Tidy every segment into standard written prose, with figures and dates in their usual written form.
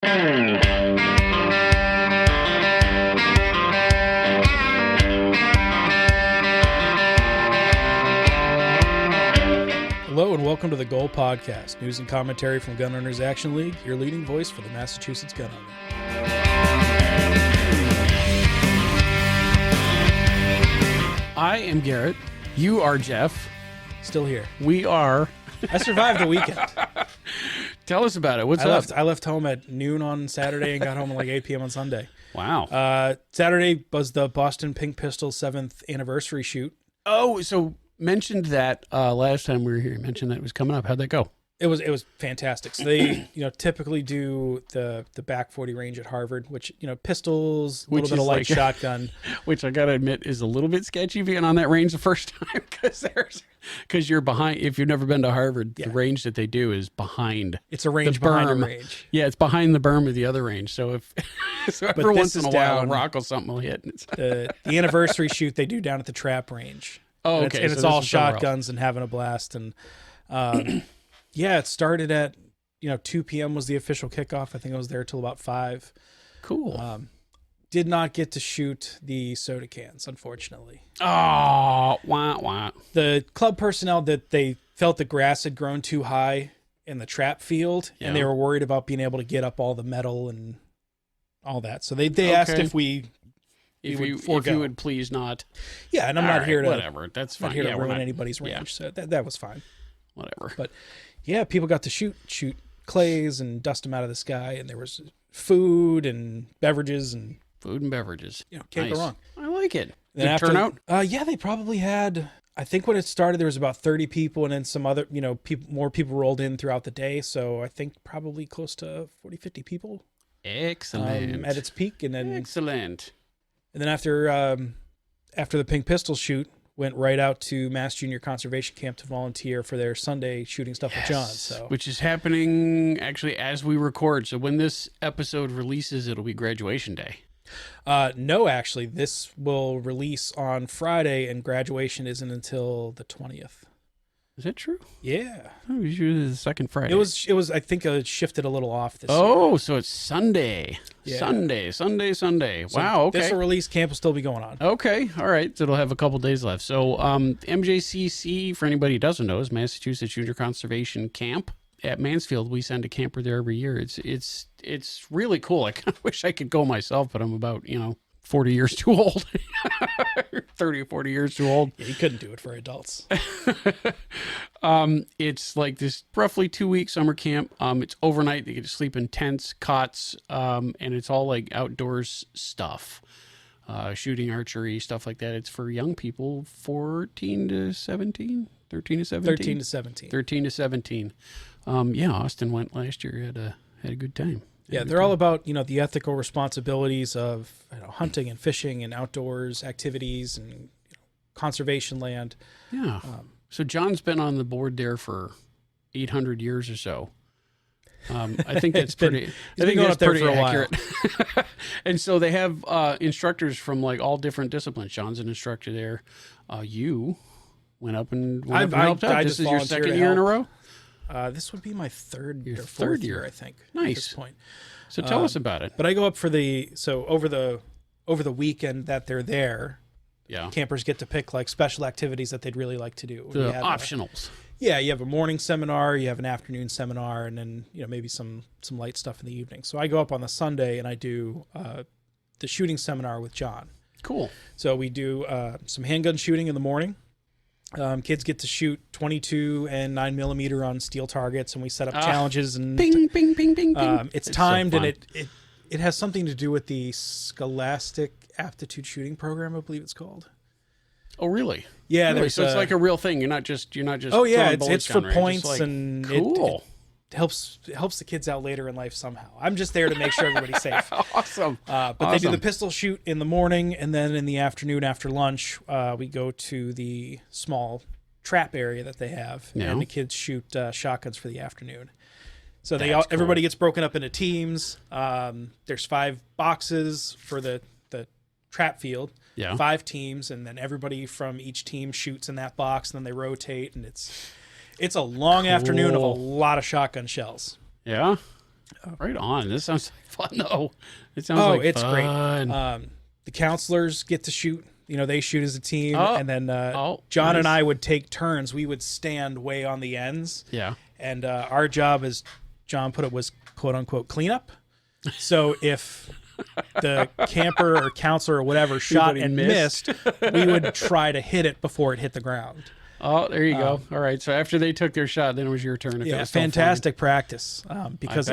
Hello and welcome to the Goal Podcast, news and commentary from Gun Owners Action League, your leading voice for the Massachusetts gun owner. I am Garrett. You are Jeff. Still here. We are. I survived the weekend. Tell us about it. What's up? I left home at noon on Saturday and got home at like 8 p.m. on Sunday. Wow. Saturday was the Boston Pink Pistol 7th anniversary shoot. Oh, so mentioned that last time we were here. You mentioned that it was coming up. How'd that go? It was fantastic. So they, typically do the back 40 range at Harvard, which, pistols, a little bit of light shotgun. Which I got to admit is a little bit sketchy being on that range the first time because you're behind. If you've never been to Harvard, the range that they do is behind. It's a range behind a range. Yeah, it's behind the berm of the other range. So every once in a while a rock or something will hit. The anniversary shoot they do down at the trap range. Oh, okay. And it's all shotguns and having a blast. And yeah, it started at 2 p.m. was the official kickoff. I think I was there till about 5. Cool. Did not get to shoot the soda cans, unfortunately. Oh, wah, wah. The club personnel that they felt the grass had grown too high in the trap field, and they were worried about being able to get up all the metal and all that. So they asked if you would please not. Yeah, and I'm not here to whatever. That's fine. Not here to ruin anybody's range, so that was fine. Whatever. But yeah, people got to shoot clays and dust them out of the sky, and there was food and beverages and can't go wrong. I like it. Good turnout? Yeah, they probably had. I think when it started, there was about 30 people, and then some other, more people rolled in throughout the day. So I think probably close to 40, 50 people. Excellent. At its peak, and then excellent. And then after the Pink Pistol shoot, went right out to Mass Junior Conservation Camp to volunteer for their Sunday shooting stuff with John. So, which is happening actually as we record. So when this episode releases, it'll be graduation day. No, actually, this will release on Friday, and graduation isn't until the 20th. Is that true? Yeah. Oh, usually the second Friday. It was. I think it shifted a little off this year. Oh, so it's Sunday. Yeah. Sunday. So wow. Okay. This will release. Camp will still be going on. Okay. All right. So it'll have a couple days left. So MJCC, for anybody who doesn't know, is Massachusetts Junior Conservation Camp at Mansfield. We send a camper there every year. It's really cool. I kind of wish I could go myself, but I'm about 40 years too old. 30 or 40 years too old. Yeah, you couldn't do it for adults. It's like this roughly 2-week summer camp. It's overnight. They get to sleep in tents, cots, and it's all like outdoors stuff. Shooting, archery, stuff like that. It's for young people, 13 to 17. 13 to 17. Yeah, Austin went last year. Had a good time. Yeah, they're all about, the ethical responsibilities of hunting and fishing and outdoors activities and conservation land. Yeah. So John's been on the board there for 800 years or so. I think that's pretty. He's been going up there for a while. And so they have instructors from like all different disciplines. John's an instructor there. You went up and helped out. This is your second year in a row. This would be my third year, I think. Nice. At this point. So tell us about it. But I go up for over the weekend that they're there. Yeah. Campers get to pick like special activities that they'd really like to do. The optionals. You have a morning seminar, you have an afternoon seminar, and then maybe some light stuff in the evening. So I go up on the Sunday and I do the shooting seminar with John. Cool. So we do some handgun shooting in the morning. Kids get to shoot 22 and 9mm on steel targets, and we set up challenges and bing, bing, bing, bing, bing. It's timed, so and it has something to do with the Scholastic Aptitude Shooting Program, I believe it's called. Oh, really? Yeah, really? So it's like a real thing. You're not just. Oh yeah, it's for points, like, and cool. It helps the kids out later in life somehow. I'm just there to make sure everybody's safe. Awesome. But they do the pistol shoot in the morning, and then in the afternoon after lunch, we go to the small trap area that they have, and the kids shoot shotguns for the afternoon. So everybody gets broken up into teams. There's 5 boxes for the trap field. Yeah. 5 teams, and then everybody from each team shoots in that box, and then they rotate, and it's a long afternoon of a lot of shotgun shells. Yeah. Right on. This sounds like fun, though. It sounds like it's fun. great. The counselors get to shoot. They shoot as a team, and then John nice. and I would take turns. We would stand way on the ends. Yeah. And our job, as John put it, was quote unquote cleanup. So if the camper or counselor or whatever shot and missed, we would try to hit it before it hit the ground. Oh, there you go. All right. So after they took their shot, then it was your turn. If it was fantastic practice because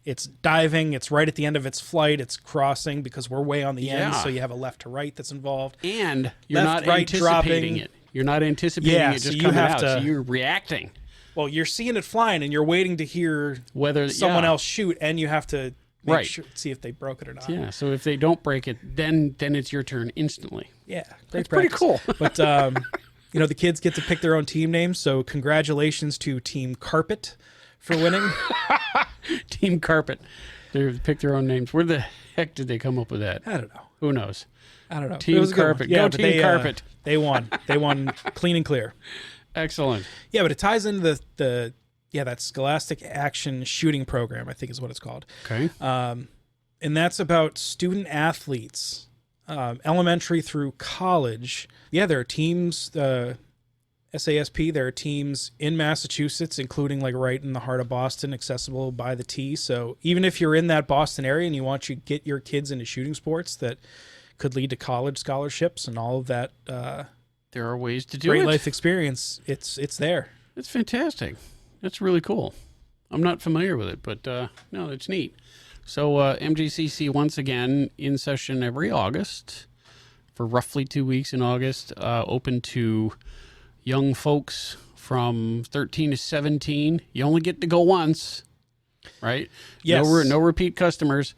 it's diving. It's right at the end of its flight. It's crossing because we're way on the end, so you have a left to right that's involved. And you're left, not right, anticipating dropping. it. You're not anticipating it just coming out. So you're reacting. Well, you're seeing it flying, and you're waiting to hear whether someone else shoot, and you have to see if they broke it or not. Yeah. So if they don't break it, then it's your turn instantly. Yeah, that's pretty cool. But the kids get to pick their own team names. So congratulations to Team Carpet for winning. Team Carpet. They picked their own names. Where the heck did they come up with that? I don't know. Who knows? I don't know. Team Carpet. Go Team Carpet. They won. They won clean and clear. Excellent. Yeah, but it ties into that Scholastic Action Shooting Program, I think is what it's called. Okay. And that's about student athletes, elementary through college. Yeah, there are teams, SASP, there are teams in Massachusetts, including like right in the heart of Boston, accessible by the T. So even if you're in that Boston area and you want to get your kids into shooting sports that could lead to college scholarships and all of that, there are ways to do it. Great life experience. It's there. It's fantastic. That's really cool. I'm not familiar with it, but no, it's neat. So MJCC once again in session every August for roughly 2 weeks in August, open to young folks from 13 to 17. You only get to go once, right? Yes. No repeat customers.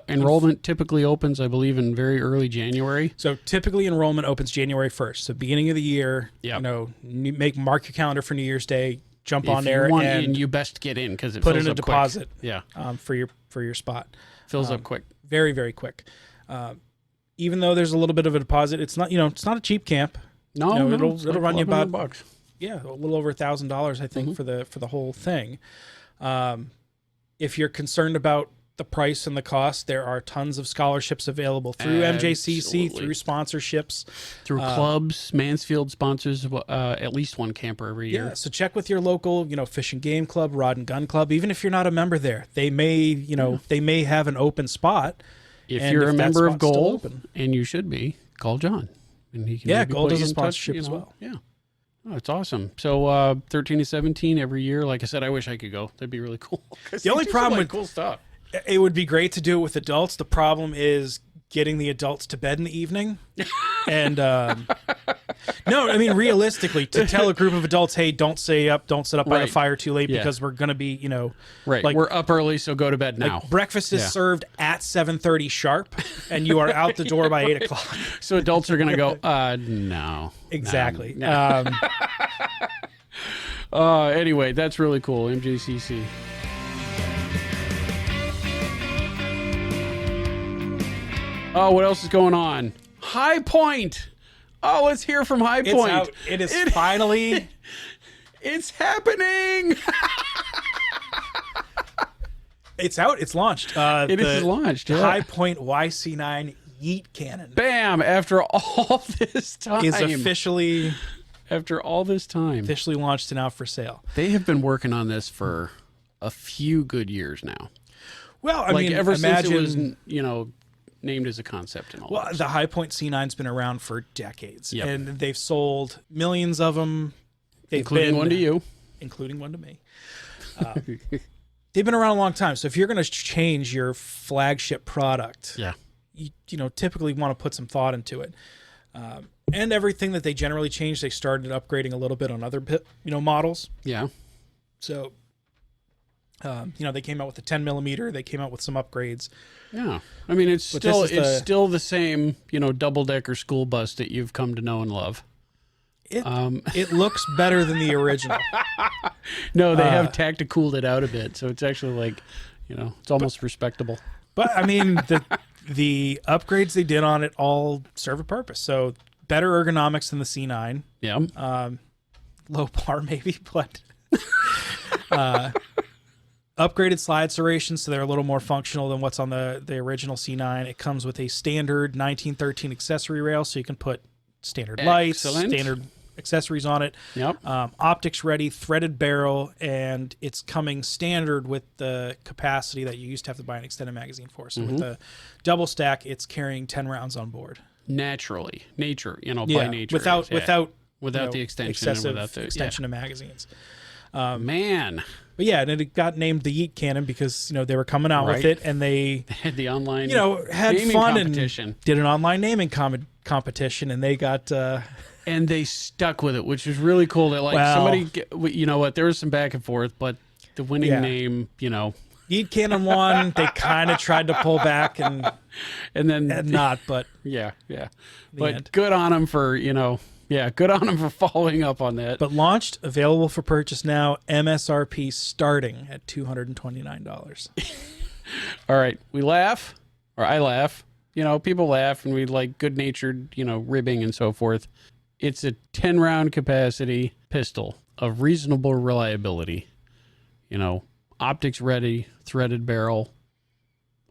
Enrollment typically opens, I believe, in very early January. So typically enrollment opens January 1st. So beginning of the year, mark your calendar for New Year's Day, jump on there, and you best get in because it put fills in a up deposit. Quick. Yeah, for your spot. Fills up quick. Very, very quick. Even though there's a little bit of a deposit, it's not a cheap camp. No, it'll run you about $1,200. Yeah, a little over $1,000, I think, for the whole thing. If you're concerned about the price and the cost, there are tons of scholarships available through MJCC, through sponsorships, through clubs. Mansfield sponsors at least one camper every year. Yeah, so check with your local, Fish and Game Club, Rod and Gun Club. Even if you're not a member there, they may, they may have an open spot. If you're a member of Gold, and you should be, call John, and he can Gold does a sponsorship as well. Yeah. Oh, it's awesome. So 13 to 17 every year. Like I said, I wish I could go. That'd be really cool. The only problem with cool stuff. It would be great to do it with adults. The problem is getting the adults to bed in the evening. And no, I mean, realistically, to tell a group of adults, hey, don't sit up by the fire too late because we're going to be, right. Like, we're up early, so go to bed now. Like breakfast is served at 7:30 sharp, and you are out the door by 8 o'clock. So adults are going to go, no. Exactly. No. Anyway, that's really cool, MJCC. Oh, what else is going on? High Point. Oh, let's hear from High Point. Out. It is finally. It's happening. It's out. It's launched. It is launched. Yeah. High Point YC9 Yeet Cannon. Bam! After all this time. Is officially. After all this time. Officially launched and out for sale. They have been working on this for a few good years now. Well, I mean, ever since it was, named as a concept and all that. Well, the High Point C9's been around for decades, yep. and they've sold millions of them. Including one to you. Including one to me. They've been around a long time, so if you're going to change your flagship product, you typically want to put some thought into it. And everything that they generally change, they started upgrading a little bit on other models. Yeah. So, they came out with the 10 millimeter. They came out with some upgrades. Yeah, I mean it's still the same double decker school bus that you've come to know and love. It looks better than the original. No, they have tacticooled it out a bit, so it's actually like it's almost respectable. But I mean the upgrades they did on it all serve a purpose. So better ergonomics than the C9. Yeah. Low bar maybe, but upgraded slide serrations, so they're a little more functional than what's on the original C9. It comes with a standard 1913 accessory rail, so you can put standard lights, standard accessories on it. Yep. Optics ready, threaded barrel, and it's coming standard with the capacity that you used to have to buy an extended magazine for. So with the double stack, it's carrying 10 rounds on board. Nature, by nature. Without the extension, excessive and without the extension of magazines. Man. But yeah, and it got named the Yeet Cannon because they were coming out with it, and they had the online had naming fun competition. And did an online naming competition, and they got and they stuck with it, which was really cool. That somebody, there was some back and forth, but the winning name, Yeet Cannon won. They kind of tried to pull back and then not, but but end. Good on them for good on them for following up on that. But launched, available for purchase now, MSRP starting at $229. All right, we laugh, or I laugh. People laugh, and we like good-natured, ribbing and so forth. It's a 10-round capacity pistol of reasonable reliability. Optics ready, threaded barrel,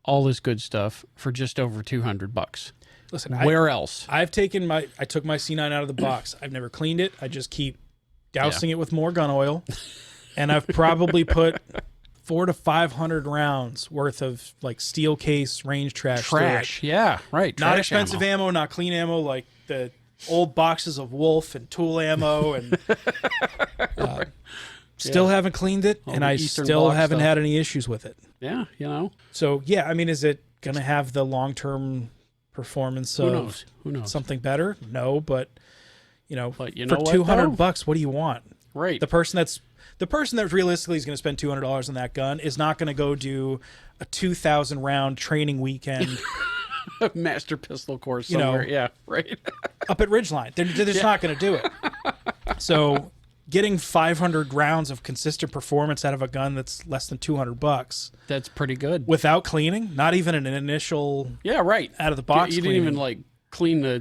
all this good stuff for just over $200. Listen, where else? I took my C9 out of the box. I've never cleaned it. I just keep dousing it with more gun oil, and I've probably put 400 to 500 rounds worth of like steel case range trash. Yeah, right. Not expensive ammo, not clean ammo, like the old boxes of Wolf and Tool ammo, and still haven't cleaned it, and I still haven't had any issues with it. Yeah, So yeah, I mean, is it going to have the long-term performance of who knows something better? No, but for what, $200, what do you want? Right. The person that realistically is going to spend $200 on that gun is not going to go do a 2,000 round training weekend. Master pistol course somewhere. Right. Up at Ridgeline. They're just not going to do it. So getting 500 rounds of consistent performance out of a gun that's less than $200. That's pretty good. Without cleaning, not even an initial out of the box. You didn't even like clean the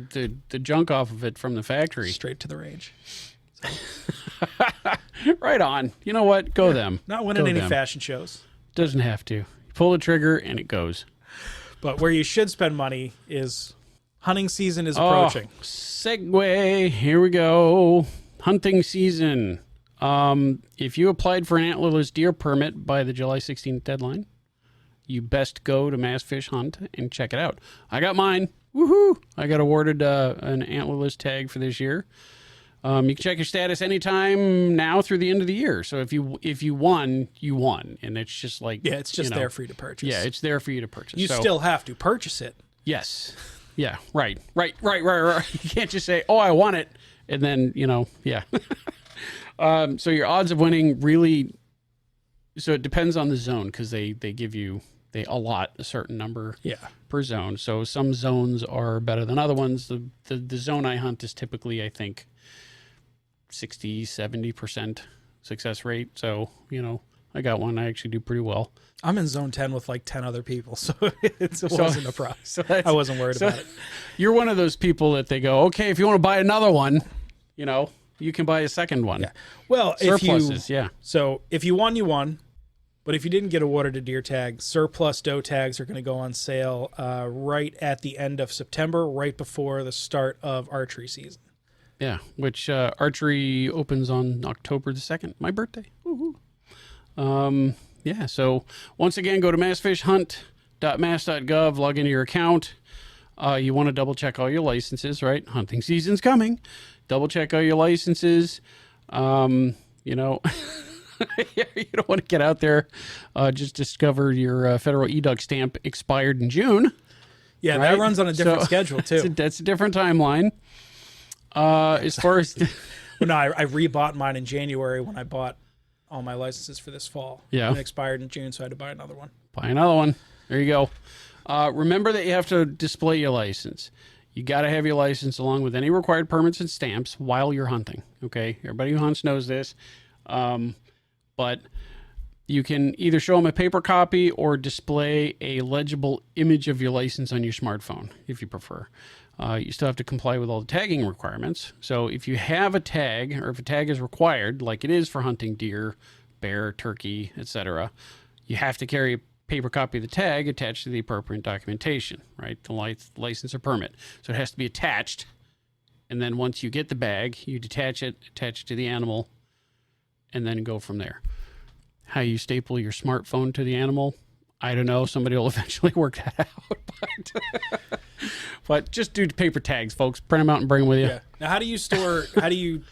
junk off of it from the factory. Straight to the range. So. Right on. You know what? Go them. Not winning any fashion shows. Doesn't have to. You pull the trigger and it goes. But where you should spend money is hunting season is approaching. Segue. Here we go. Hunting season. If you applied for an antlerless deer permit by the July 16th deadline, you best go to Mass Fish Hunt and check it out. I got mine. Woohoo! I got awarded an antlerless tag for this year. You can check your status anytime now through the end of the year. So if you won, you won, and it's just like it's just there for you to purchase. Yeah, it's there for you to purchase. You still have to purchase it. Yes. Yeah. Right. You can't just say, "Oh, I want it," and then so your odds of winning really. So it depends on the zone because they give you they allot a certain number per zone. So some zones are better than other ones. The zone I hunt is typically, I think, 60-70% success rate. So, I got one. I actually do pretty well. I'm in zone 10 with like 10 other people, so it wasn't a problem. So I wasn't worried about it. You're one of those people that they go, okay, if you want to buy another one, you can buy a second one. Yeah. Well, surpluses, So if you won, you won. But if you didn't get awarded a deer tag, surplus doe tags are going to go on sale right at the end of September, right before the start of archery season. Yeah, which archery opens on October the 2nd, my birthday. Woo-hoo. So once again, go to massfishhunt.mass.gov, log into your account. You want to double check all your licenses, right? Hunting season's coming. Double check all your licenses. You don't want to get out there, just discover your federal EDUC stamp expired in June. Yeah, right? That runs on a different schedule, too. That's a different timeline. As far as I rebought mine in January when I bought all my licenses for this fall. Yeah, it expired in June, so I had to buy another one. There you go. Remember that you have to display your license. You got to have your license along with any required permits and stamps while you're hunting. Okay, everybody who hunts knows this. But you can either show them a paper copy or display a legible image of your license on your smartphone, if you prefer. You still have to comply with all the tagging requirements. So if you have a tag, or if a tag is required, like it is for hunting deer, bear, turkey, etc., you have to carry a paper copy of the tag attached to the appropriate documentation, right? The license or permit. So it has to be attached. And then once you get the bag, you detach it, attach it to the animal, and then go from there. How you staple your smartphone to the animal, I don't know. Somebody will eventually work that out. But just do paper tags, folks. Print them out and bring them with you. Yeah. Now, how do you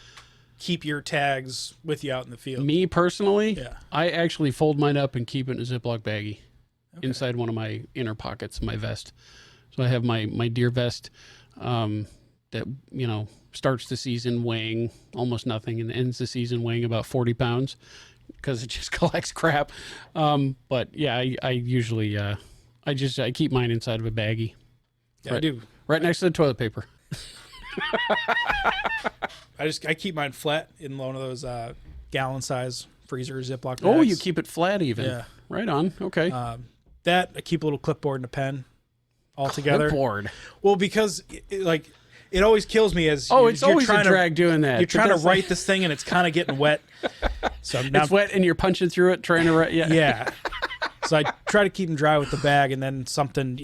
keep your tags with you out in the field? Me personally, yeah. I actually fold mine up and keep it in a Ziploc baggie inside one of my inner pockets of my vest. So I have my deer vest that, starts the season weighing almost nothing and ends the season weighing about 40 pounds because it just collects crap. But yeah, I usually, I keep mine inside of a baggie. Yeah, I do. Right next to the toilet paper. I keep mine flat in one of those gallon size freezer Ziploc bags. Oh, you keep it flat even. Yeah. Right on. Okay. That I keep a little clipboard and a pen all together. Clipboard. Well, because it always kills me as it's always a drag doing that. You're trying to write this thing and it's kind of getting wet. So now, it's wet and you're punching through it trying to write. Yeah. Yeah. So I try to keep them dry with the bag and then something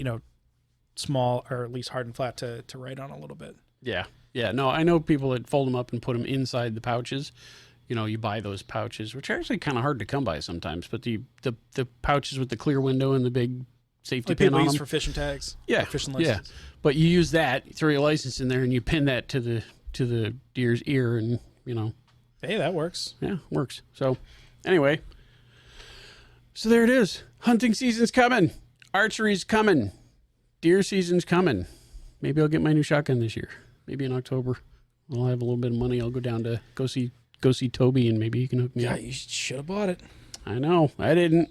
small or at least hard and flat to write on a little bit. Yeah. Yeah. No, I know people that fold them up and put them inside the pouches. You buy those pouches, which are actually kind of hard to come by sometimes, but the pouches with the clear window and the big safety pin on them. For fishing tags. Yeah. Fishing license. Yeah. But you use that, you throw your license in there and you pin that to the deer's ear and, Hey, that works. Yeah, works. So anyway, so there it is. Hunting season's coming. Archery's coming. Deer season's coming. Maybe I'll get my new shotgun this year. Maybe in October. I'll have a little bit of money. I'll go down to go see Toby and maybe he can hook me up. Yeah, you should have bought it. I know. I didn't.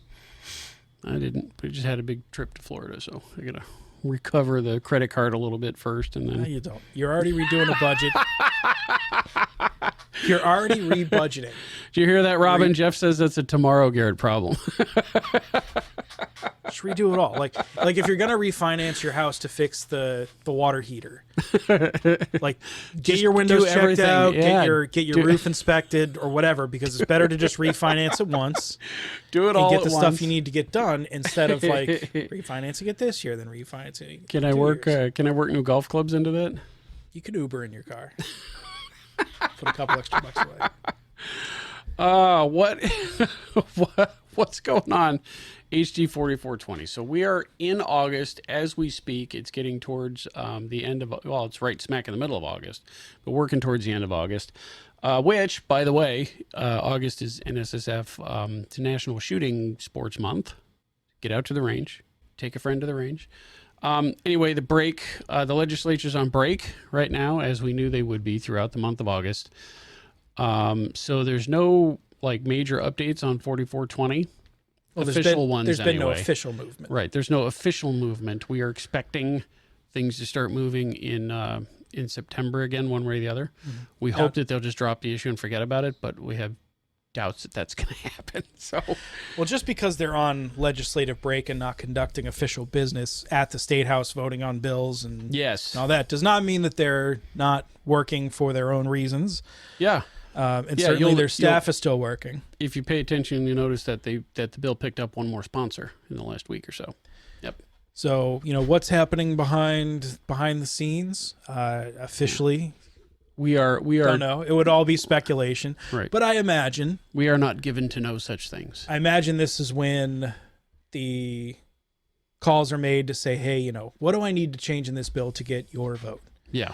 We just had a big trip to Florida, so I got to recover the credit card a little bit first. And then... No, you don't. You're already redoing a budget. You're already rebudgeting. Did you hear that, Robin? Jeff says that's a tomorrow Garrett problem. Just redo it all. Like if you're gonna refinance your house to fix the water heater, like get your windows checked everything out, get your roof inspected or whatever, because it's better to just refinance it once. Do it all and get at the once. Stuff you need to get done instead of like refinancing it this year, then refinancing it. Can I work new golf clubs into that? You could Uber in your car. Put a couple extra bucks away. What's going on? HD4420. So we are in August as we speak. It's getting towards the end of, it's right smack in the middle of August, but working towards the end of August, which, by the way, August is NSSF, it's National Shooting Sports Month. Get out to the range. Take a friend to the range. Anyway, the legislature's on break right now, as we knew they would be throughout the month of August. So there's no major updates on 4420. Well, There's been no official movement. Right. There's no official movement. We are expecting things to start moving in September again, one way or the other. Mm-hmm. We hope that they'll just drop the issue and forget about it, but we have doubts that that's going to happen. So, well, just because they're on legislative break and not conducting official business at the State House voting on bills and all that does not mean that they're not working for their own reasons. Yeah. And certainly their staff is still working. If you pay attention, you notice that the bill picked up one more sponsor in the last week or so. Yep. So, what's happening behind the scenes officially? We don't know. It would all be speculation. Right. But I imagine we are not given to know such things. I imagine this is when the calls are made to say, hey, what do I need to change in this bill to get your vote? Yeah.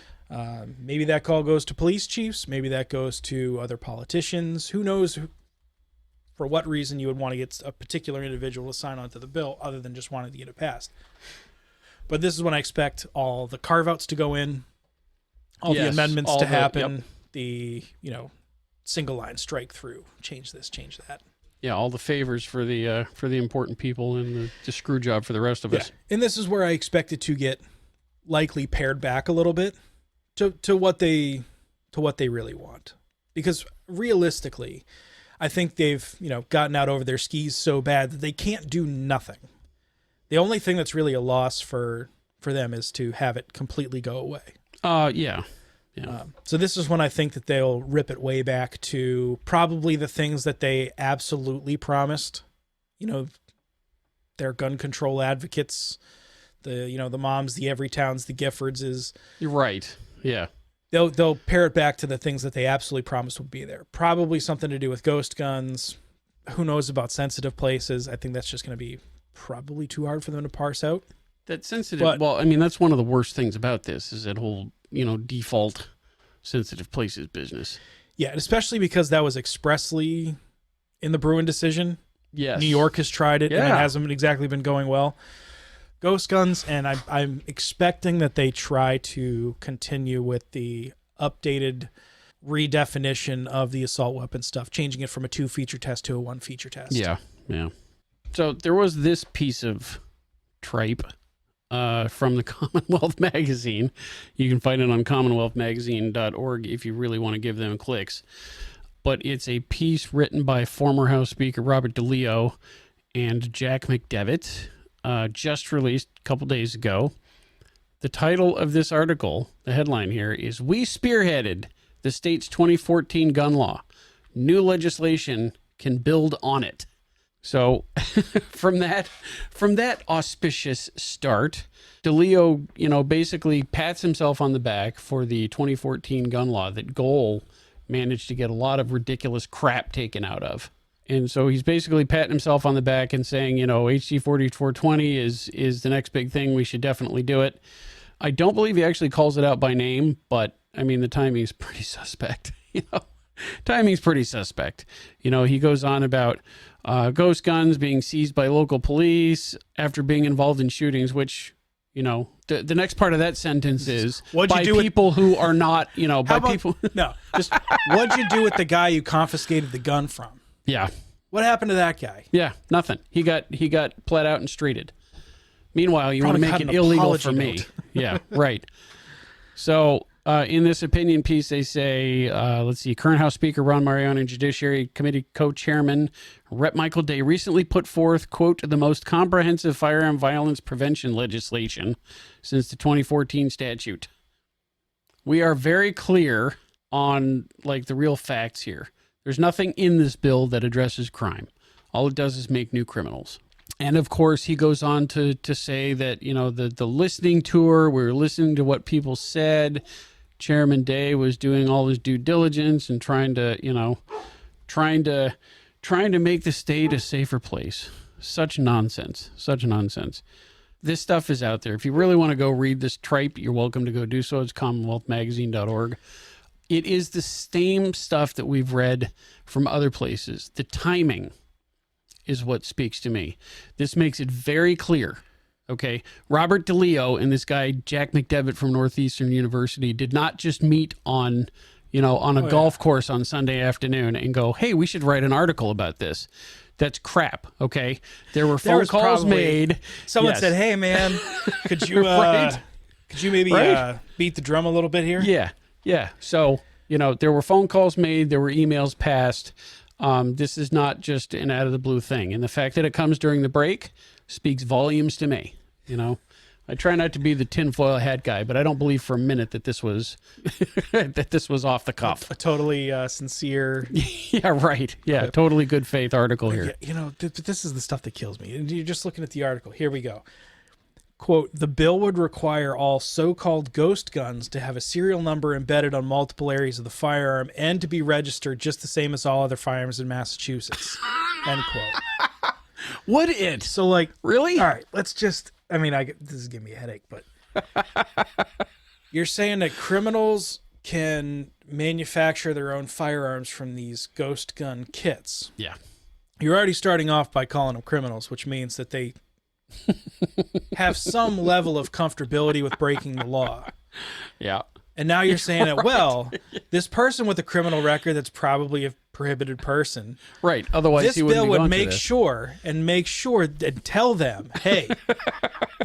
Maybe that call goes to police chiefs. Maybe that goes to other politicians. Who knows for what reason you would want to get a particular individual to sign on to the bill other than just wanting to get it passed. But this is when I expect all the carve-outs to go in, all the amendments to happen, the single line strike through, change this, change that. Yeah, all the favors for the important people and the screw job for the rest of us. And this is where I expect it to get likely pared back a little bit to what they really want, because realistically, I think they've gotten out over their skis so bad that they can't do nothing. The only thing that's really a loss for them is to have it completely go away. Yeah. So this is when I think that they'll rip it way back to probably the things that they absolutely promised, They're gun control advocates. The moms, the Everytowns, the Giffords is. You're right. Yeah. They'll pair it back to the things that they absolutely promised would be there. Probably something to do with ghost guns. Who knows about sensitive places? I think that's just going to be probably too hard for them to parse out. That sensitive. Well, I mean, that's one of the worst things about this is that whole, default sensitive places business. Yeah, and especially because that was expressly in the Bruin decision. Yes. New York has tried it, Yeah. and it hasn't exactly been going well. Ghost guns, and I'm expecting that they try to continue with the updated redefinition of the assault weapon stuff, changing it from a 2-feature test to a 1-feature test. Yeah. So there was this piece of tripe from the Commonwealth magazine. You can find it on commonwealthmagazine.org if you really want to give them clicks. But it's a piece written by former House Speaker Robert DeLeo and Jack McDevitt, just released a couple days ago. The title of this article, the headline here, is "We Spearheaded the State's 2014 Gun Law. New legislation can build on it." So from that auspicious start, DeLeo, basically pats himself on the back for the 2014 gun law that Goal managed to get a lot of ridiculous crap taken out of. And so he's basically patting himself on the back and saying, HD4420 is the next big thing. We should definitely do it. I don't believe he actually calls it out by name, but I mean, the timing is pretty suspect. Timing's pretty suspect. He goes on about ghost guns being seized by local police after being involved in shootings, which, the next part of that sentence is people who are not, people. No, just what'd you do with the guy you confiscated the gun from? Yeah. What happened to that guy? Yeah, nothing. He got pled out and streeted. Meanwhile, you want to make it illegal for me. Yeah, right. So in this opinion piece, they say, current House Speaker Ron Mariano and Judiciary Committee co-chairman Rep. Michael Day recently put forth, quote, the most comprehensive firearm violence prevention legislation since the 2014 statute. We are very clear on, the real facts here. There's nothing in this bill that addresses crime. All it does is make new criminals. And of course, he goes on to say that, the listening tour, we were listening to what people said. Chairman Day was doing all his due diligence and trying to make the state a safer place. Such nonsense. This stuff is out there. If you really want to go read this tripe, you're welcome to go do so. It's commonwealthmagazine.org. It is the same stuff that we've read from other places. The timing is what speaks to me. This makes it very clear. Okay, Robert DeLeo and this guy, Jack McDevitt from Northeastern University, did not just meet on a golf course on Sunday afternoon and go, hey, we should write an article about this. That's crap, okay? There were phone calls made. Someone said, hey, man, could you maybe beat the drum a little bit here? Yeah. So, there were phone calls made. There were emails passed. This is not just an out-of-the-blue thing. And the fact that it comes during the break speaks volumes to me. I try not to be the tinfoil hat guy, but I don't believe for a minute that this was off the cuff. A totally sincere. Yeah, right. Yeah, totally good faith article here. This is the stuff that kills me. And you're just looking at the article. Here we go. Quote, the bill would require all so-called ghost guns to have a serial number embedded on multiple areas of the firearm and to be registered just the same as all other firearms in Massachusetts. End quote. Would it? So, really? All right, let's just, this is giving me a headache, but you're saying that criminals can manufacture their own firearms from these ghost gun kits. Yeah. You're already starting off by calling them criminals, which means that they have some level of comfortability with breaking the law. Yeah. And now you're saying that, this person with a criminal record that's probably a prohibited person. Right. Otherwise, this he wouldn't bill be would going make to this. sure and tell them, hey,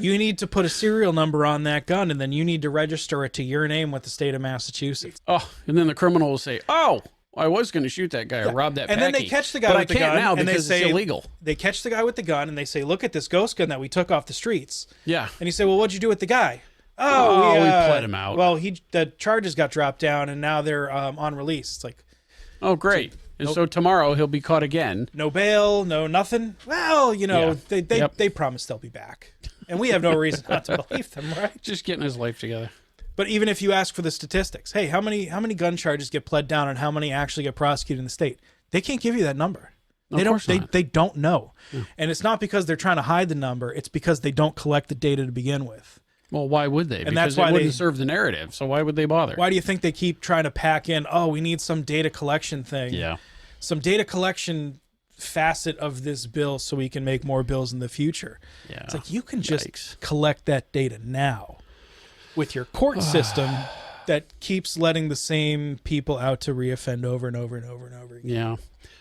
you need to put a serial number on that gun, and then you need to register it to your name with the state of Massachusetts. Oh, and then the criminal will say, oh, I was going to shoot that guy or rob that and packy, then they catch the guy with the gun. But I can't now and because they say, it's illegal. They catch the guy with the gun, and they say, look at this ghost gun that we took off the streets. Yeah. And you say, well, what'd you do with the guy? Oh, we pled him out. Well, the charges got dropped down, and now they're on release. It's like, oh, great. And so tomorrow he'll be caught again. No bail, no nothing. Well, they promise they'll be back. And we have no reason not to believe them, right? Just getting his life together. But even if you ask for the statistics, hey, how many gun charges get pled down and how many actually get prosecuted in the state? They can't give you that number. They don't know. Yeah. And it's not because they're trying to hide the number. It's because they don't collect the data to begin with. Well, why would they? And because that's why it wouldn't serve the narrative. So why would they bother? Why do you think they keep trying to pack in, we need some data collection thing. Yeah. Some data collection facet of this bill so we can make more bills in the future. Yeah. It's like you can just collect that data now with your court system that keeps letting the same people out to reoffend over and over and over and over again. Yeah.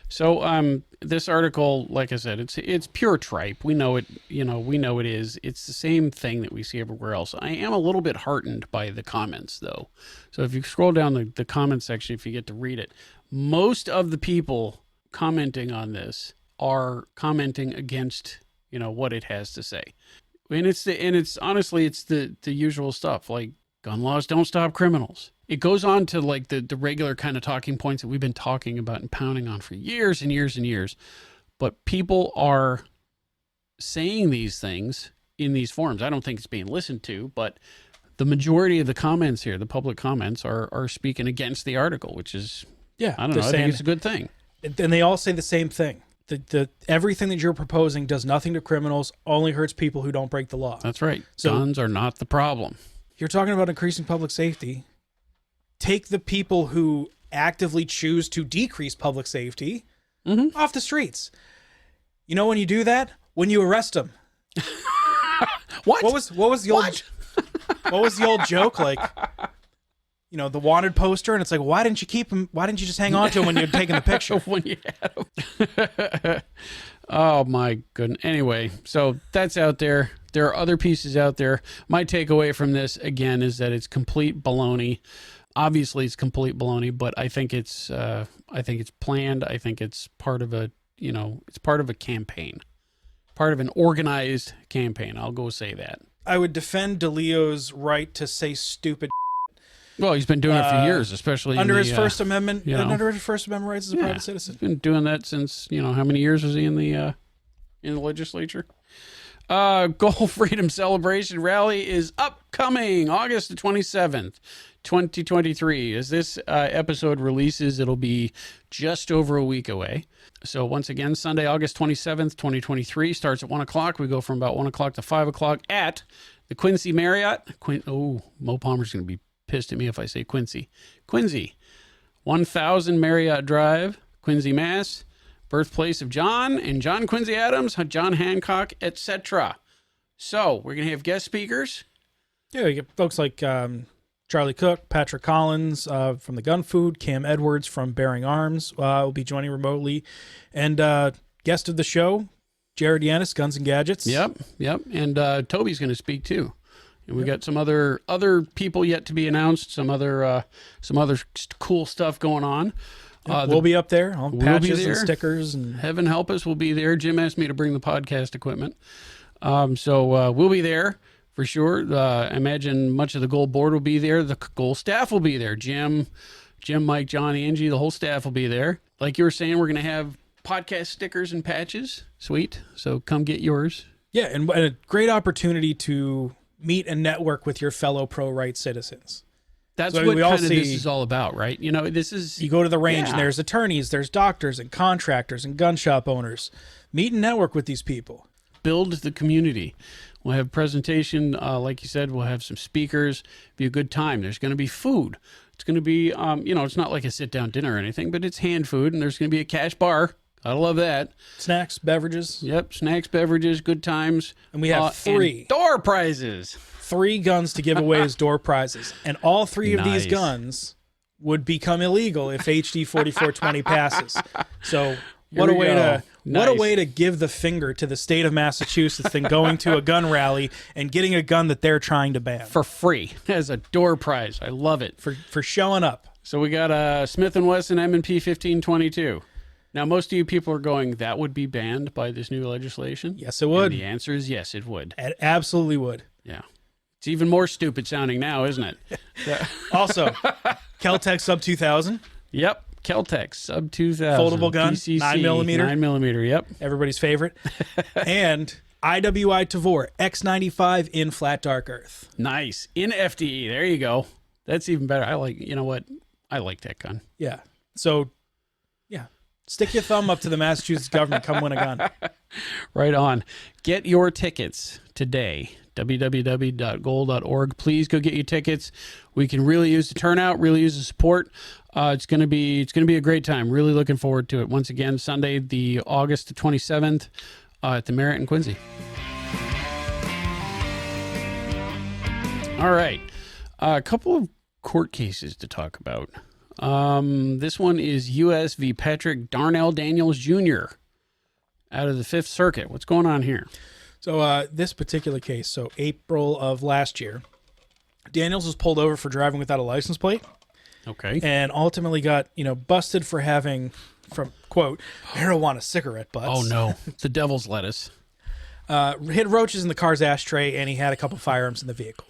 So this article, like I said, it's pure tripe. We know it, we know it is. It's the same thing that we see everywhere else. I am a little bit heartened by the comments, though. So if you scroll down the comment section, if you get to read it, most of the people commenting on this are commenting against, what it has to say. And it's honestly the usual stuff, like gun laws don't stop criminals. It goes on to like the regular kind of talking points that we've been talking about and pounding on for years and years and years. But people are saying these things in these forums. I don't think it's being listened to, but the majority of the comments here, the public comments, are speaking against the article, which is, I don't know, I think it's a good thing. And they all say the same thing. The everything that you're proposing does nothing to criminals, only hurts people who don't break the law. That's right. So, guns are not the problem. You're talking about increasing public safety. Take the people who actively choose to decrease public safety off the streets. You know when you do that? When you arrest them. What? What was the old what was the old joke like? The wanted poster, and it's like, why didn't you keep him? Why didn't you just hang on to him when you're taking the picture? When you had him. Oh my goodness. Anyway, so that's out there. There are other pieces out there. My takeaway from this again is that it's complete baloney. Obviously, it's complete baloney, but I think it's planned. I think it's part of a it's part of a campaign, part of an organized campaign. I'll go say that. I would defend DeLeo's right to say stupid. Well, he's been doing it for years, especially under his First Amendment, under his First Amendment rights as a private citizen. He's been doing that since how many years was he in the legislature? Goal Freedom Celebration Rally is upcoming August the 27th, 2023. As this episode releases, it'll be just over a week away. So once again, Sunday, August 27th, 2023 starts at 1 o'clock. We go from about 1 o'clock to 5 o'clock at the Quincy Marriott. Mo Palmer's going to be pissed at me if I say Quincy. 1000 Marriott Drive, Quincy, Mass. Birthplace of John and John Quincy Adams, John Hancock, etc. So we're going to have guest speakers. Yeah, you get folks like Charlie Cook, Patrick Collins from the Gun Food, Cam Edwards from Bearing Arms will be joining remotely. And guest of the show, Jared Yanis, Guns and Gadgets. Yep. And Toby's going to speak too. And we got some other people yet to be announced. Some other cool stuff going on. We'll be up there. Patches and stickers. And Heaven help us, we'll be there. Jim asked me to bring the podcast equipment. So we'll be there for sure. I imagine much of the Gold Board will be there. The Gold staff will be there. Jim, Mike, John, Angie, the whole staff will be there. Like you were saying, we're going to have podcast stickers and patches. Sweet. So come get yours. Yeah, and a great opportunity to meet and network with your fellow pro-rights citizens. That's what kind of this is all about, right? This is... You go to the range and there's attorneys, there's doctors and contractors and gun shop owners. Meet and network with these people. Build the community. We'll have presentation, like you said, we'll have some speakers. Be a good time. There's going to be food. It's going to be, it's not like a sit-down dinner or anything, but it's hand food, and there's going to be a cash bar. I love that. Snacks, beverages. Yep, snacks, beverages, good times. And we have 3. And door prizes. 3 guns to give away as door prizes. And all 3 of these guns would become illegal if HD4420 passes. So what a way to give the finger to the state of Massachusetts than going to a gun rally and getting a gun that they're trying to ban. For free as a door prize. I love it. For showing up. So we got a Smith & Wesson M&P 1522. Now, most of you people are going, that would be banned by this new legislation? Yes, it would. And the answer is yes, it would. It absolutely would. Yeah. It's even more stupid sounding now, isn't it? Also, Kel-Tec Sub 2000. Yep. Kel-Tec sub 2000 foldable gun, PCC, 9mm. 9mm, yep. Everybody's favorite. And IWI Tavor X95 in flat dark earth. Nice. In FDE. There you go. That's even better. You know what? I like that gun. Yeah. So, yeah. Stick your thumb up to the Massachusetts government. Come win a gun. Right on. Get your tickets today. www.goal.org. Please go get your tickets. We can really use the turnout, really use the support. It's gonna be a great time. Really looking forward to it. Once again, Sunday, the August 27th, at the Merritt in Quincy. All right, a couple of court cases to talk about. This one is U.S. v. Patrick Darnell Daniels Jr. out of the Fifth Circuit. What's going on here? So this particular case, so April of last year, Daniels was pulled over for driving without a license plate. Okay. And ultimately got, busted for having, from quote, marijuana cigarette butts. Oh, no. The devil's lettuce. Hid roaches in the car's ashtray, and he had a couple firearms in the vehicle.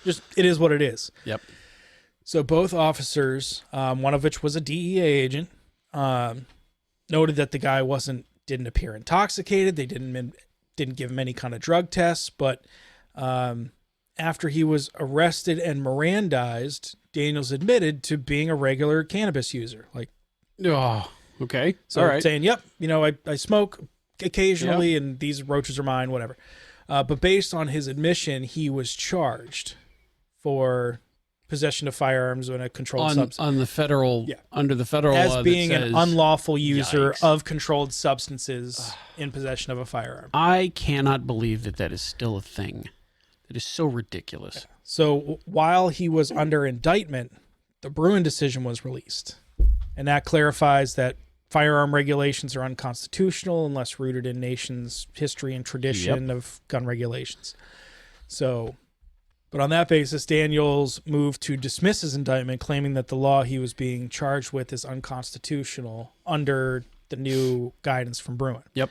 Just, it is what it is. Yep. So both officers, one of which was a DEA agent, noted that the guy didn't appear intoxicated. They didn't give him any kind of drug tests, but after he was arrested and Mirandized, Daniels admitted to being a regular cannabis user. Oh, okay. So all right. saying, yep, I smoke occasionally, and these roaches are mine, whatever. But based on his admission, he was charged for possession of firearms and a controlled substance. On the federal, under the federal law as being that says, an unlawful user yikes. of controlled substances in possession of a firearm. I cannot believe that is still a thing. It is so ridiculous. So while he was under indictment, the Bruin decision was released. And that clarifies that firearm regulations are unconstitutional unless rooted in nation's history and tradition of gun regulations. So, but on that basis, Daniels moved to dismiss his indictment, claiming that the law he was being charged with is unconstitutional under the new guidance from Bruin. Yep.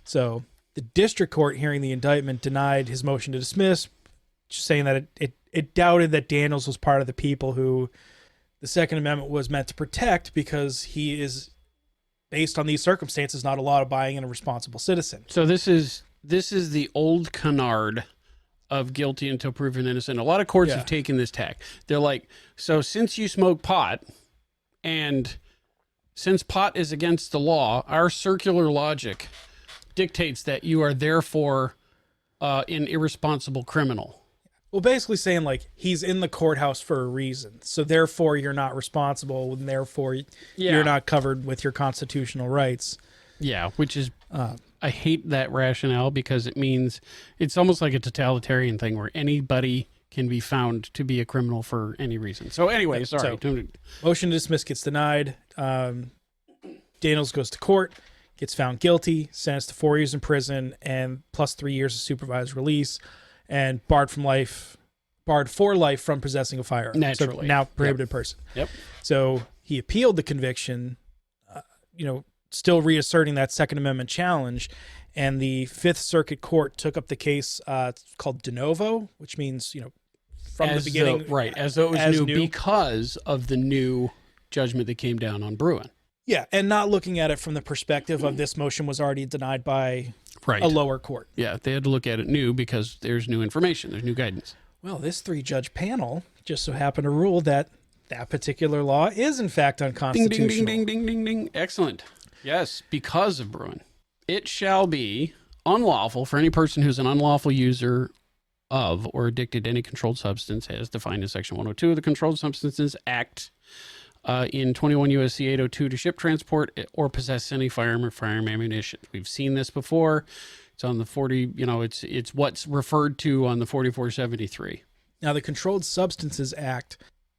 So the district court, hearing the indictment, denied his motion to dismiss, saying that it doubted that Daniels was part of the people who the Second Amendment was meant to protect, because he is, based on these circumstances, not a law-abiding and a responsible citizen. So this is the old canard of guilty until proven innocent. A lot of courts have taken this tack. They're like, so since you smoke pot, and since pot is against the law, our circular logic dictates that you are therefore an irresponsible criminal. Well, basically saying, he's in the courthouse for a reason, so therefore you're not responsible, and therefore you're not covered with your constitutional rights. Yeah, which is, I hate that rationale, because it means it's almost like a totalitarian thing where anybody can be found to be a criminal for any reason. So anyway, sorry. So, motion to dismiss gets denied. Daniels goes to court, gets found guilty, sentenced to 4 years in prison, and plus 3 years of supervised release, and barred for life from possessing a firearm. Naturally. So now prohibited person. Yep. So he appealed the conviction, still reasserting that Second Amendment challenge, and the Fifth Circuit Court took up the case. It's called de novo, which means, from the beginning. As though it was new because of the new judgment that came down on Bruin. Yeah, and not looking at it from the perspective of this motion was already denied by a lower court. Yeah, they had to look at it new because there's new information, there's new guidance. Well, this 3-judge panel just so happened to rule that particular law is in fact unconstitutional. Ding, ding, ding, ding, ding, ding. Excellent. Yes, because of Bruin. It shall be unlawful for any person who's an unlawful user of or addicted to any controlled substance, as defined in Section 102 of the Controlled Substances Act, in 21 U.S.C. 802, to ship, transport, or possess any firearm or firearm ammunition. We've seen this before. It's on the 40, it's what's referred to on the 4473. Now, the Controlled Substances Act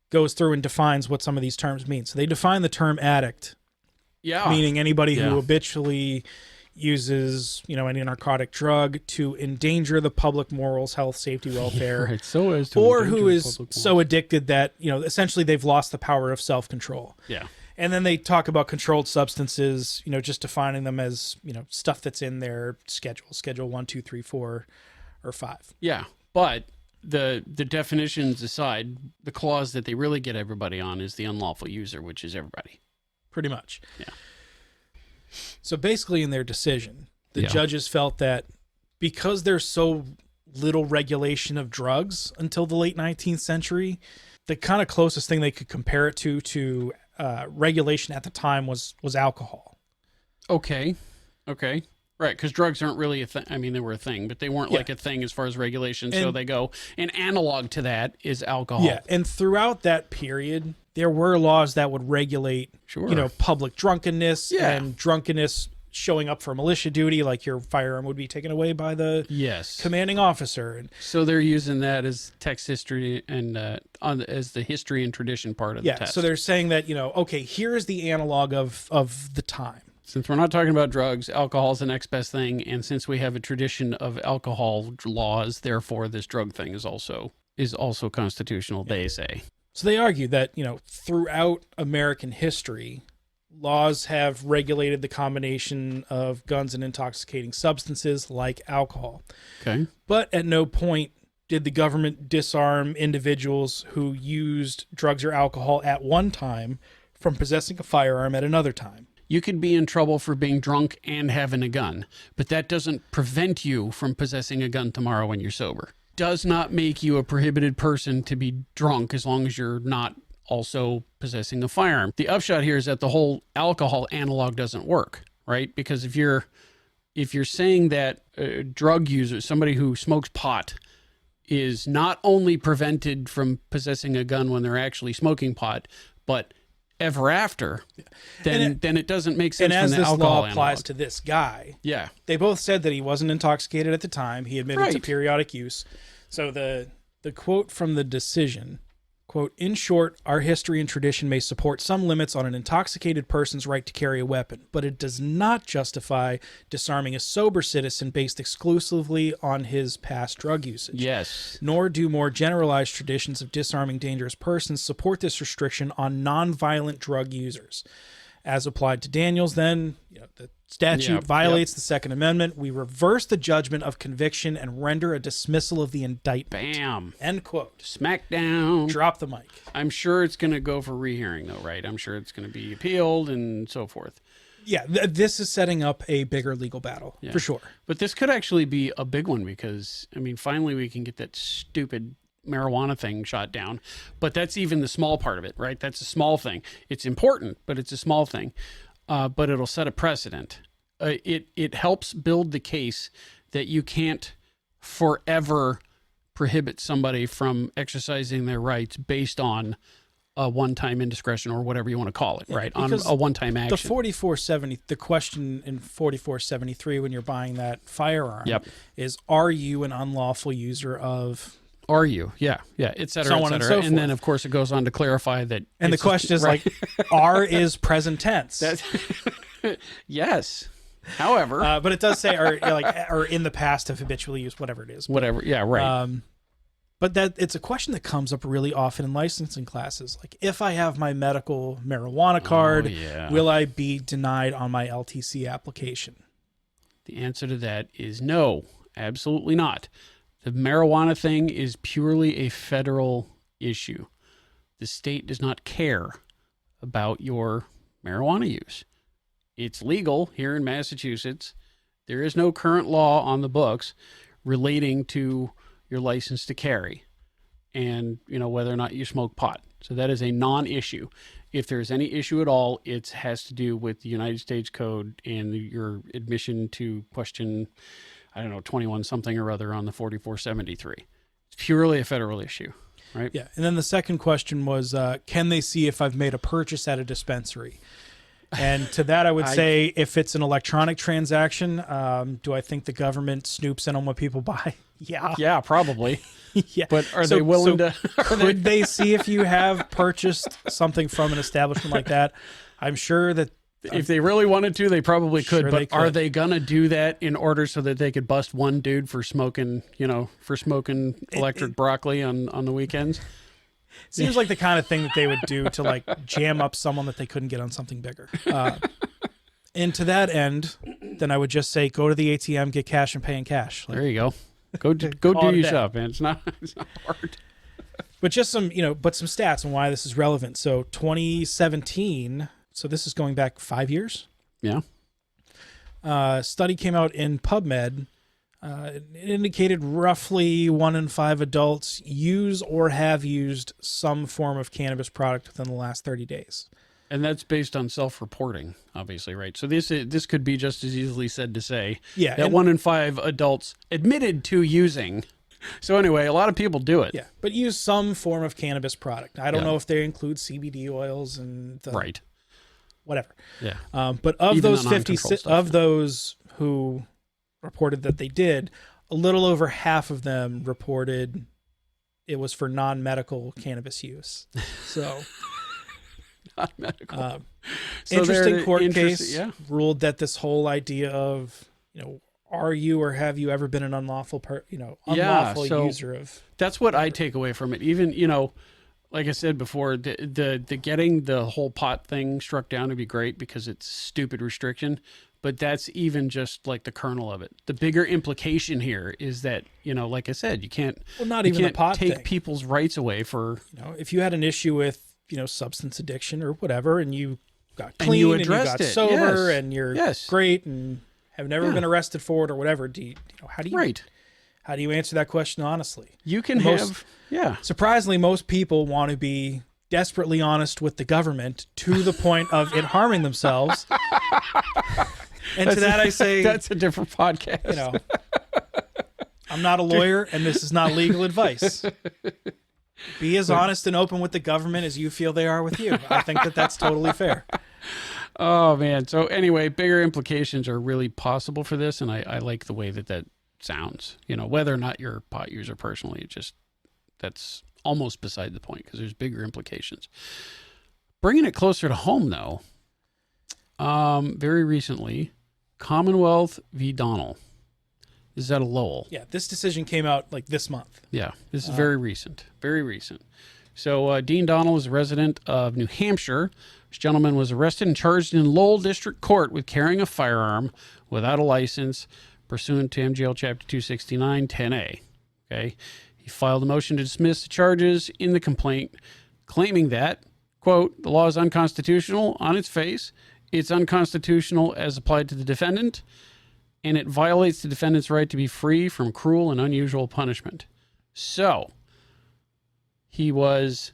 goes through and defines what some of these terms mean. So they define the term addict, meaning anybody who habitually uses, any narcotic drug to endanger the public morals, health, safety, welfare, right. So as to or who is so addicted that, essentially they've lost the power of self-control. Yeah. And then they talk about controlled substances, just defining them as, stuff that's in their schedule 1, 2, 3, 4, or 5. Yeah. But the definitions aside, the clause that they really get everybody on is the unlawful user, which is everybody. Pretty much. Yeah. So basically in their decision, the judges felt that because there's so little regulation of drugs until the late 19th century, the kind of closest thing they could compare it to regulation at the time was alcohol. Okay. Right, because drugs aren't really a thing. I mean, they were a thing, but they weren't like a thing as far as regulation. So they go, an analog to that is alcohol. Yeah, and throughout that period, there were laws that would regulate, public drunkenness and drunkenness showing up for militia duty, like your firearm would be taken away by the commanding officer. And so they're using that as text history and as the history and tradition part of the test. So they're saying that, here is the analog of the time. Since we're not talking about drugs, alcohol is the next best thing, and since we have a tradition of alcohol laws, therefore this drug thing is also constitutional, they say. So they argue that, throughout American history, laws have regulated the combination of guns and intoxicating substances like alcohol. Okay. But at no point did the government disarm individuals who used drugs or alcohol at one time from possessing a firearm at another time. You could be in trouble for being drunk and having a gun, but that doesn't prevent you from possessing a gun tomorrow when you're sober. Does not make you a prohibited person to be drunk as long as you're not also possessing a firearm. The upshot here is that the whole alcohol analog doesn't work, right? Because if you're saying that a drug user, somebody who smokes pot, is not only prevented from possessing a gun when they're actually smoking pot, but ever after, then it doesn't make sense. And as from the this alcohol law applies analog to this guy, yeah, they both said that he wasn't intoxicated at the time. He admitted to periodic use. So the quote from the decision, quote, "In short, our history and tradition may support some limits on an intoxicated person's right to carry a weapon, but it does not justify disarming a sober citizen based exclusively on his past drug usage. Yes. Nor do more generalized traditions of disarming dangerous persons support this restriction on nonviolent drug users. As applied to Daniels, then, the statute violates the Second Amendment. We reverse the judgment of conviction and render a dismissal of the indictment." Bam. End quote. Smack down. Drop the mic. I'm sure it's going to go for rehearing, though, right? I'm sure it's going to be appealed and so forth. Yeah, this is setting up a bigger legal battle, for sure. But this could actually be a big one because, finally we can get that stupid marijuana thing shot down. But that's even the small part of it, right? That's a small thing. It's important, but it's a small thing. But it'll set a precedent. It helps build the case that you can't forever prohibit somebody from exercising their rights based on a one-time indiscretion or whatever you want to call it, right? On a one-time action. The 4470, the question in 4473 when you're buying that firearm is, are you an unlawful user of... Are you? Yeah, et cetera, so et on cetera. and so forth. And then, of course, it goes on to clarify that... And the question is like, are is present tense. Yes. However... but it does say, or in the past have habitually used, whatever it is. Whatever, yeah, right. But that it's a question that comes up really often in licensing classes. Like, if I have my medical marijuana card, will I be denied on my LTC application? The answer to that is no, absolutely not. The marijuana thing is purely a federal issue. The state does not care about your marijuana use. It's legal here in Massachusetts. There is no current law on the books relating to your license to carry and, whether or not you smoke pot. So that is a non-issue. If there's any issue at all, it has to do with the United States Code and your admission to question 21 something or other on the 4473. It's purely a federal issue, right? Yeah. And then the second question was, can they see if I've made a purchase at a dispensary? And to that, I would say, if it's an electronic transaction, do I think the government snoops in on what people buy? Yeah. Yeah, probably. Yeah. But are they willing to... Could they see if you have purchased something from an establishment like that? I'm sure that... If they really wanted to, they probably could. Sure, but are they going to do that in order so that they could bust one dude for smoking, electric broccoli on the weekends? Seems like the kind of thing that they would do to jam up someone that they couldn't get on something bigger. And to that end, then I would just say, go to the ATM, get cash, and pay in cash. There you go. Go do your stuff, man. It's not hard. But just some stats on why this is relevant. So 2017, so this is going back 5 years. Yeah. Study came out in PubMed. It indicated roughly 1 in 5 adults use or have used some form of cannabis product within the last 30 days. And that's based on self-reporting, obviously, right? So this could be just as easily said to say that 1 in 5 adults admitted to using. So anyway, a lot of people do it. Yeah, but use some form of cannabis product. I don't know if they include CBD oils and right, whatever. Yeah. But of even those 50, of those who reported that they did, a little over half of them reported it was for non-medical cannabis use. So, non-medical. So interesting court case ruled that this whole idea of, are you or have you ever been an unlawful user of? That's what I take away from it. Even, like I said before, the getting the whole pot thing struck down would be great because it's stupid restriction. But that's even just like the kernel of it. The bigger implication here is that, like I said, you can't, take people's rights away for, if you had an issue with, substance addiction or whatever, and you got clean and you got sober and you're great and have never been arrested for it or whatever. How do you answer that question honestly? You can surprisingly, most people want to be desperately honest with the government to the point of it harming themselves. And to that I say, that's a different podcast. I'm not a lawyer and this is not legal advice. Be as honest and open with the government as you feel they are with you. I think that that's totally fair. Oh, man. So anyway, bigger implications are really possible for this. And I like the way that sounds, whether or not you're a pot user personally, that's almost beside the point because there's bigger implications. Bringing it closer to home, though, very recently, Commonwealth v. Donnell. This is out of Lowell. Yeah, this decision came out like this month. Yeah, this is very recent. Very recent. So Dean Donnell is a resident of New Hampshire. This gentleman was arrested and charged in Lowell District Court with carrying a firearm without a license pursuant to MGL Chapter 269, 10A. Okay. He filed a motion to dismiss the charges in the complaint, claiming that, quote, the law is unconstitutional on its face. It's unconstitutional as applied to the defendant, and it violates the defendant's right to be free from cruel and unusual punishment. So, he was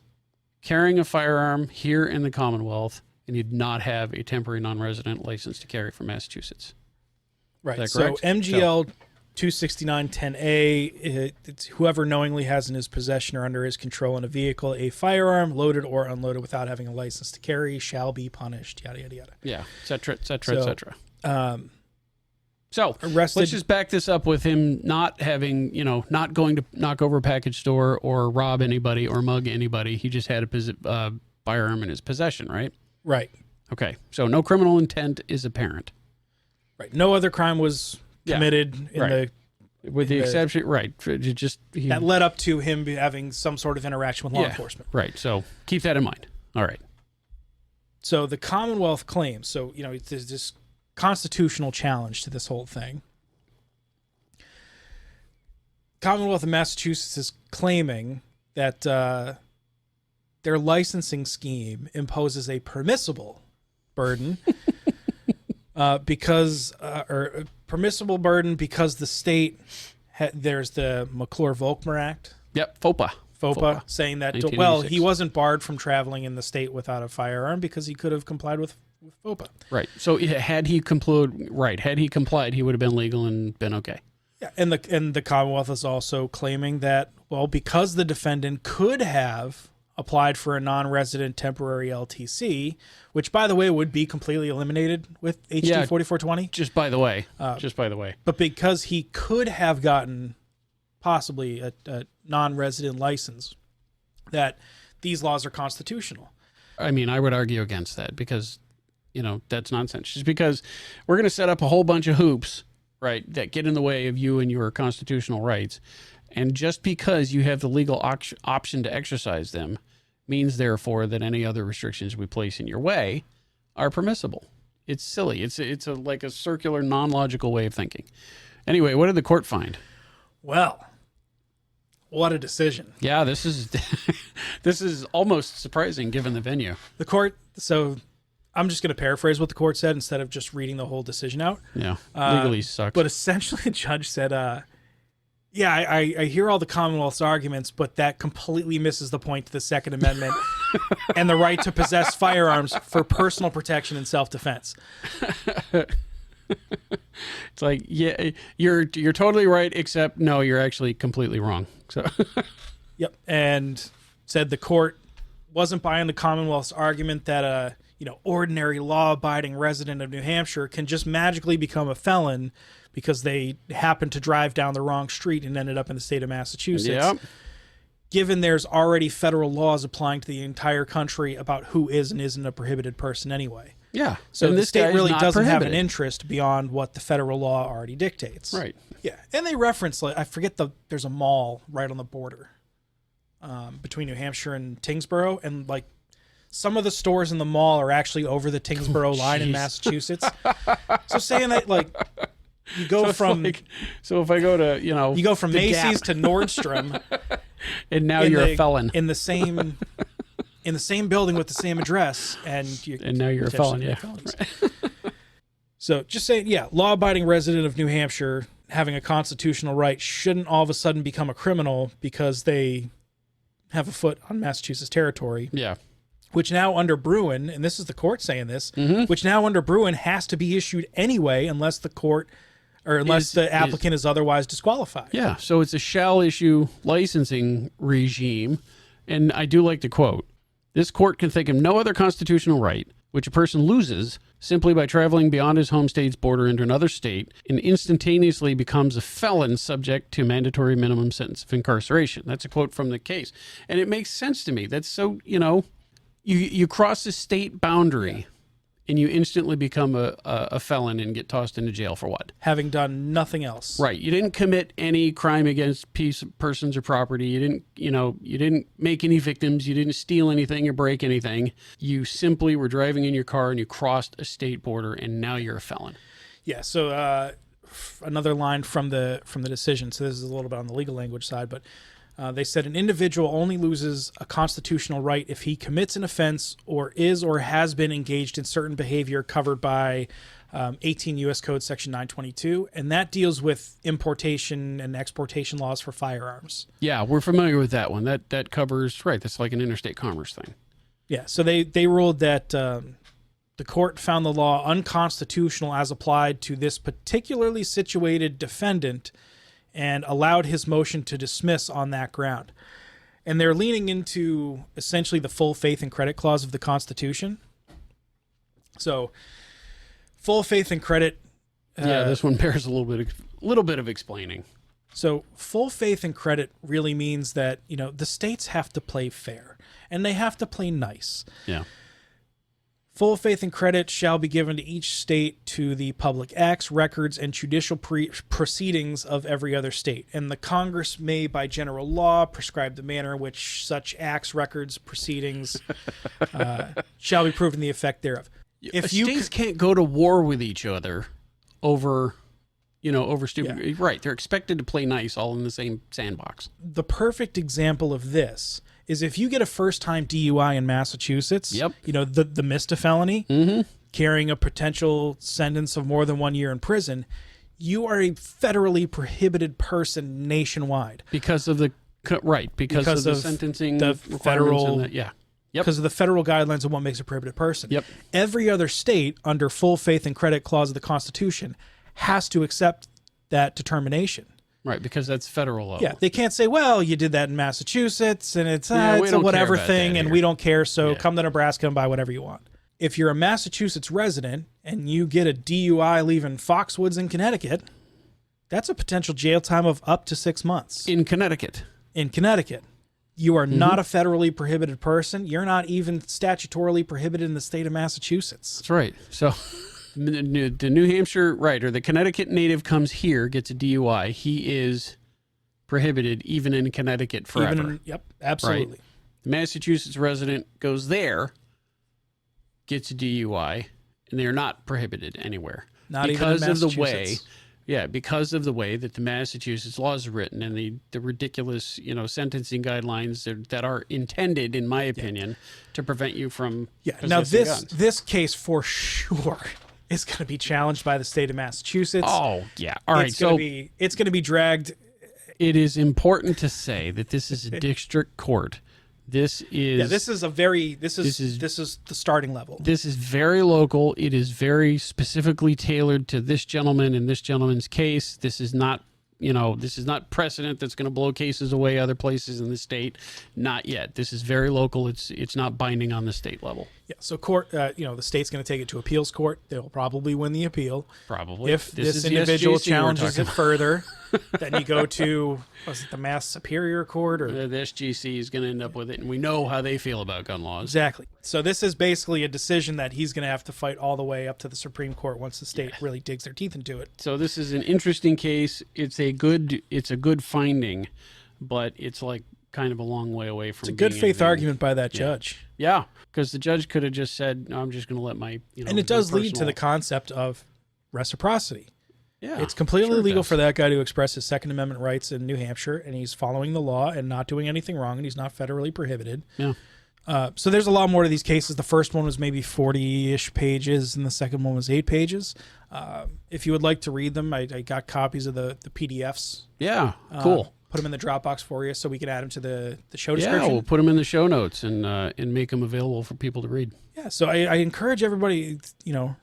carrying a firearm here in the Commonwealth, and he did not have a temporary non-resident license to carry from Massachusetts. Right. So MGL 269-10A, it's whoever knowingly has in his possession or under his control in a vehicle a firearm, loaded or unloaded without having a license to carry, shall be punished, yada, yada, yada. Yeah, et cetera, et cetera, et cetera. So arrested. Let's just back this up with him not having, not going to knock over a package store or rob anybody or mug anybody. He just had a firearm in his possession, right? Right. Okay. So no criminal intent is apparent. Right. No other crime was committed with the exception, right? That led up to him having some sort of interaction with law enforcement. Right. So keep that in mind. All right. So the Commonwealth claims. So there's this constitutional challenge to this whole thing. Commonwealth of Massachusetts is claiming that their licensing scheme imposes a permissible burden because the state there's the McClure-Volkmer Act. Yep, FOPA saying that he wasn't barred from traveling in the state without a firearm because he could have complied with FOPA. Right. So had he complied, he would have been legal and been okay. Yeah, and the Commonwealth is also claiming that because the defendant could have applied for a non-resident temporary LTC, which by the way would be completely eliminated with HD4420. Just by the way. But because he could have gotten possibly a non-resident license, that these laws are constitutional. I mean, I would argue against that because, that's nonsense. Just because we're going to set up a whole bunch of hoops, right, that get in the way of you and your constitutional rights. And just because you have the legal option to exercise them means, therefore, that any other restrictions we place in your way are permissible. It's silly. It's like a circular, non-logical way of thinking. Anyway, what did the court find? Well, what a decision. Yeah, this is this is almost surprising given the venue. The court, so I'm just going to paraphrase what the court said instead of just reading the whole decision out. Yeah, legally sucks. But essentially the judge said, yeah, I hear all the Commonwealth's arguments, but that completely misses the point to the Second Amendment and the right to possess firearms for personal protection and self-defense. It's like, yeah, you're totally right, except no, you're actually completely wrong. So, yep, and said the court wasn't buying the Commonwealth's argument that a ordinary law-abiding resident of New Hampshire can just magically become a felon because they happened to drive down the wrong street and ended up in the state of Massachusetts. Yep. Given there's already federal laws applying to the entire country about who is and isn't a prohibited person anyway. Yeah. So and the this state really doesn't have an prohibited. interest beyond what the federal law already dictates. Right. Yeah. And they reference, I forget, there's a mall right on the border between New Hampshire and Tingsboro. And like some of the stores in the mall are actually over the Tingsboro line in Massachusetts. So saying that, like, you go from... so if I go to, you go from Macy's to Nordstrom... and now you're a felon. In the same building with the same address, and now you're a felon, yeah. Right. So just saying, yeah, law-abiding resident of New Hampshire having a constitutional right shouldn't all of a sudden become a criminal because they have a foot on Massachusetts territory. Yeah. Which now under Bruin, and this is the court saying this, which now under Bruin has to be issued anyway unless the court or unless the applicant is otherwise disqualified. Yeah, so it's a shall issue licensing regime. And I do like to quote, this court can think of no other constitutional right which a person loses simply by traveling beyond his home state's border into another state and instantaneously becomes a felon subject to mandatory minimum sentence of incarceration. That's a quote from the case. And it makes sense to me. That's so, you cross the state boundary and you instantly become a felon and get tossed into jail for what? Having done nothing else. Right. You didn't commit any crime against persons or property. You didn't make any victims. You didn't steal anything or break anything. You simply were driving in your car and you crossed a state border and now you're a felon. Yeah. So another line from the decision. So this is a little bit on the legal language side, but they said an individual only loses a constitutional right if he commits an offense or is or has been engaged in certain behavior covered by 18 U.S. Code Section 922, and that deals with importation and exportation laws for firearms. Yeah, we're familiar with that one. That covers, right, that's like an interstate commerce thing. Yeah, so they ruled that the court found the law unconstitutional as applied to this particularly situated defendant and allowed his motion to dismiss on that ground. And they're leaning into essentially the full faith and credit clause of the Constitution. So, full faith and credit. This one bears a little bit of explaining. So, full faith and credit really means that the states have to play fair and they have to play nice. Yeah. Full faith and credit shall be given to each state to the public acts, records, and judicial proceedings of every other state. And the Congress may, by general law, prescribe the manner in which such acts, records, proceedings shall be proved in the effect thereof. If states can't go to war with each other over stupid. Yeah. Right. They're expected to play nice all in the same sandbox. The perfect example of this is if you get a first-time DUI in Massachusetts, yep. The misdefelony, carrying a potential sentence of more than 1 year in prison, you are a federally prohibited person nationwide. Because of the sentencing, the federal, Yep. Because of the federal guidelines of what makes a prohibited person. Yep. Every other state, under full faith and credit clause of the Constitution, has to accept that determination. Right, because that's federal law. Yeah, they can't say, well, you did that in Massachusetts, and it's a whatever thing, and we don't care, so come to Nebraska and buy whatever you want. If you're a Massachusetts resident and you get a DUI leaving Foxwoods in Connecticut, that's a potential jail time of up to 6 months. In Connecticut. You are not a federally prohibited person. You're not even statutorily prohibited in the state of Massachusetts. That's right. So... the New Hampshire, right, or the Connecticut native comes here, gets a DUI. He is prohibited even in Connecticut forever. Yep, absolutely. Right? The Massachusetts resident goes there, gets a DUI, and they're not prohibited anywhere. Not even in Massachusetts. Yeah, because of the way that the Massachusetts laws are written and the ridiculous, sentencing guidelines that are intended, in my opinion, to prevent you from Now guns. this case for sure is going to be challenged by the state of Massachusetts. Oh, yeah. All right, it's going to be dragged. It is important to say that this is a district court. This is this is the starting level. This is very local. It is very specifically tailored to this gentleman and this gentleman's case. This is not, this is not precedent that's going to blow cases away other places in the state. Not yet. This is very local. It's not binding on the state level. Yeah. So court, the state's going to take it to appeals court. They'll probably win the appeal. Probably. If this individual challenges it further, then you go to the Mass Superior Court or the SGC is going to end up with it, and we know how they feel about gun laws. Exactly. So this is basically a decision that he's going to have to fight all the way up to the Supreme Court once the state really digs their teeth into it. So this is an interesting case. It's a good finding, but it's like kind of a long way away from. It's a good faith argument by that judge. Yeah, because the judge could have just said, "No, I'm just going to let my." And it does lead to the concept of reciprocity. Yeah, it's completely legal for that guy to express his Second Amendment rights in New Hampshire, and he's following the law and not doing anything wrong, and he's not federally prohibited. Yeah. So there's a lot more to these cases. The first one was maybe 40-ish pages, and the second one was 8 pages. If you would like to read them, I got copies of the PDFs. Yeah, cool. Put them in the Dropbox for you so we can add them to the show description. Yeah, we'll put them in the show notes and make them available for people to read. Yeah, so I encourage everybody,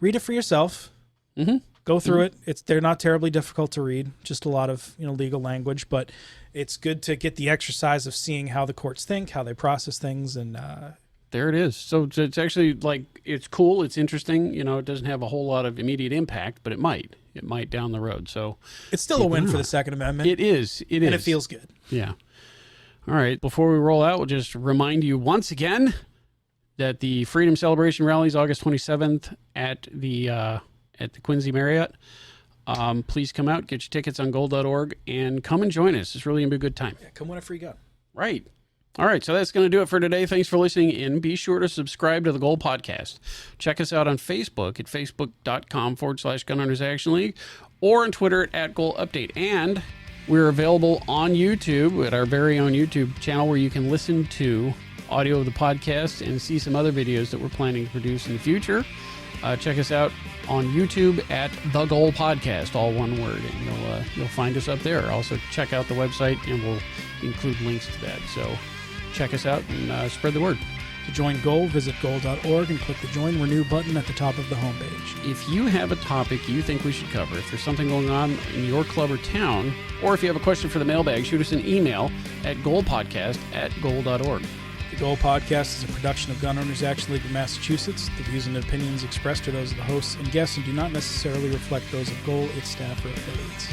read it for yourself. Mm-hmm. Go through it. They're not terribly difficult to read, just a lot of legal language, but it's good to get the exercise of seeing how the courts think, how they process things, and there it is. So it's actually it's cool, it's interesting. It doesn't have a whole lot of immediate impact, but it might down the road. So it's still a win for the Second Amendment. It is. And it feels good. Yeah. All right. Before we roll out, we'll just remind you once again that the Freedom Celebration Rally is August 27th at the Quincy Marriott. Please come out, get your tickets on gold.org, and come and join us. It's really going to be a good time. Yeah, come win a free gun. Right. All right, so that's going to do it for today. Thanks for listening in. Be sure to subscribe to the Gold Podcast. Check us out on Facebook at facebook.com/Gun Action League or on Twitter at Gold Update. And we're available on YouTube at our very own YouTube channel where you can listen to audio of the podcast and see some other videos that we're planning to produce in the future. Check us out on YouTube at The Goal Podcast, all one word, and you'll find us up there. Also, check out the website, and we'll include links to that. So check us out and spread the word. To join Goal, visit goal.org and click the Join Renew button at the top of the homepage. If you have a topic you think we should cover, if there's something going on in your club or town, or if you have a question for the mailbag, shoot us an email at goalpodcast@goal.org. The Goal Podcast is a production of Gun Owners Action League of Massachusetts. The views and opinions expressed are those of the hosts and guests and do not necessarily reflect those of Goal, its staff, or affiliates.